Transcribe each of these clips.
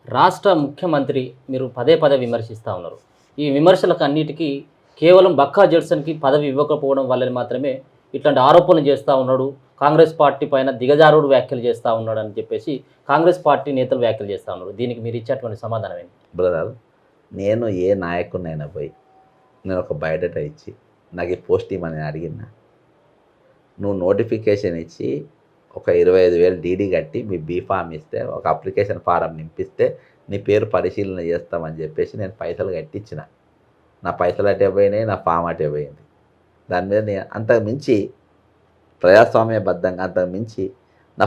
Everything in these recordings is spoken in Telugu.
రాష్ట్ర ముఖ్యమంత్రి మీరు పదే పదే విమర్శిస్తూ ఉన్నారు. ఈ విమర్శలకు అన్నిటికీ కేవలం బక్కా జడ్సన్‌కి పదవి ఇవ్వకపోవడం వల్లనే మాత్రమే ఇట్లాంటి ఆరోపణలు చేస్తా ఉన్నాడు. కాంగ్రెస్ పార్టీ పైన దిగజారుడు వ్యాఖ్యలు చేస్తా ఉన్నాడని చెప్పేసి కాంగ్రెస్ పార్టీ నేతలు వ్యాఖ్యలు చేస్తా ఉన్నారు. దీనికి మీరు ఇచ్చేటువంటి సమాధానం ఏంటి? బ్రదర్, నేను ఏ నాయకుడినైనా పోయి నేను ఒక బయోడేటా ఇచ్చి నాకు ఈ పోస్ట్ ఇవ్వమని అడిగినా, నువ్వు నోటిఫికేషన్ ఇచ్చి ఒక 25,000 డీడీ కట్టి మీ బీఫామ్ ఇస్తే ఒక అప్లికేషన్ ఫారం నింపిస్తే నీ పేరు పరిశీలన చేస్తామని చెప్పేసి నేను పైసలు కట్టించిన. నా పైసలు అటే పోయినాయి, నా ఫామ్ అటే పోయింది. దాని మీద నేను అంతకు మించి ప్రజాస్వామ్యబద్ధంగా అంతకు మించి నా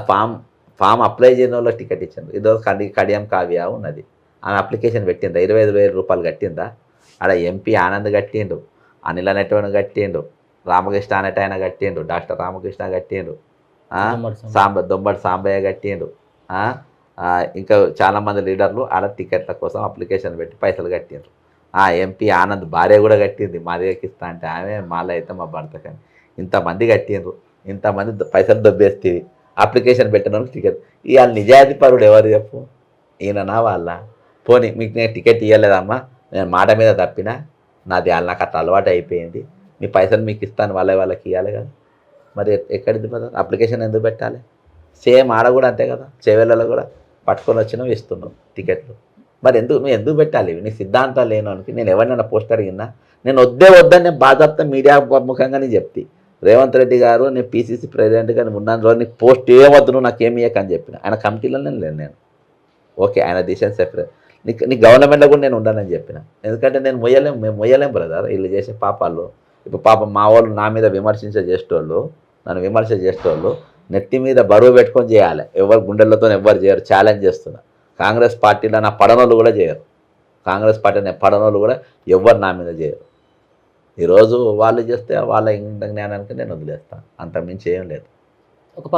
ఫామ్ అప్లై చేయని వాళ్ళకి టికెట్ ఇచ్చాను. ఇదో కడియం కావ్య ఉన్నది, ఆమె అప్లికేషన్ పెట్టిందా, 25,000 రూపాయలు కట్టిందా? ఆడ ఎంపీ ఆనంద్ కట్టిండు, అనిల్ అనేటోని కట్టిండు, రామకృష్ణ అనేట ఆయన కట్టిండు, డాక్టర్ రామకృష్ణ కట్టిండు, దొంబటి సాంబయ్య కట్టిండు, ఇంకా చాలామంది లీడర్లు ఆడ టికెట్ల కోసం అప్లికేషన్ పెట్టి పైసలు కట్టిండ్రు. ఎంపీ ఆనంద్ భార్య కూడా కట్టింది, మా దగ్గరికి ఇస్తా అంటే ఆమె మాలో అయితే మా భర్త కానీ ఇంతమంది కట్టిండ్రు. ఇంతమంది పైసలు దొబ్బేస్తేవి అప్లికేషన్ పెట్టిన వాళ్ళకి టికెట్ ఇవాళ నిజాయితీ పరుడు ఎవరు చెప్పు? ఈయననా వాళ్ళ? పోనీ మీకు నేను టికెట్ ఇవ్వలేదమ్మా, నేను మాట మీద తప్పినా, నాది వాళ్ళ నాకు అట్లా అలవాటు అయిపోయింది, మీ పైసలు మీకు ఇస్తాను వాళ్ళకి ఇవ్వాలి కదా. మరి ఎక్కడిది కదా అప్లికేషన్ ఎందుకు పెట్టాలి? సేమ్ ఆడ కూడా అంతే కదా, చేవేళ్ళలో కూడా పట్టుకొని వచ్చినావు ఇస్తున్నావు టికెట్లు. మరి నువ్వు ఎందుకు పెట్టాలి? నీ సిద్ధాంతాలు లేనోనికి నేను ఎవరినైనా పోస్ట్ అడిగినా నేను వద్దని నేను బాధ్యత మీడియా ముఖంగా నేను చెప్తే, రేవంత్ రెడ్డి గారు నేను పీసీసీ ప్రెసిడెంట్గా ఉన్నాను రోజు నీకు పోస్ట్ ఏమొద్దు, నువ్వు నాకు ఏమి ఇయ్యకని చెప్పిన. ఆయన కమిటీలోనే లేను నేను. ఓకే, ఆయన డిసిషన్ సెపరేట్. నీ గవర్నమెంట్లో కూడా నేను ఉండాలని చెప్పిన. ఎందుకంటే మేము మొయ్యలేం బ్రదర్ వీళ్ళు చేసే పాపాలు. ఇప్పుడు పాపం మా వాళ్ళు నా మీద నన్ను విమర్శ చేసేటోళ్ళు నెత్తి మీద బరువు పెట్టుకొని చేయాలి. ఎవరు గుండెలతో ఎవరు చేయరు. ఛాలెంజ్ చేస్తున్నా. కాంగ్రెస్ పార్టీలో నా పడనోళ్ళు కూడా చేయరు. కాంగ్రెస్ పార్టీ నా పడనోళ్ళు కూడా ఎవరు నా మీద చేయరు. ఈరోజు వాళ్ళు చేస్తే వాళ్ళ ఇంత జ్ఞానానికి నేను వదిలేస్తాను, అంతకుమించి ఏం లేదు.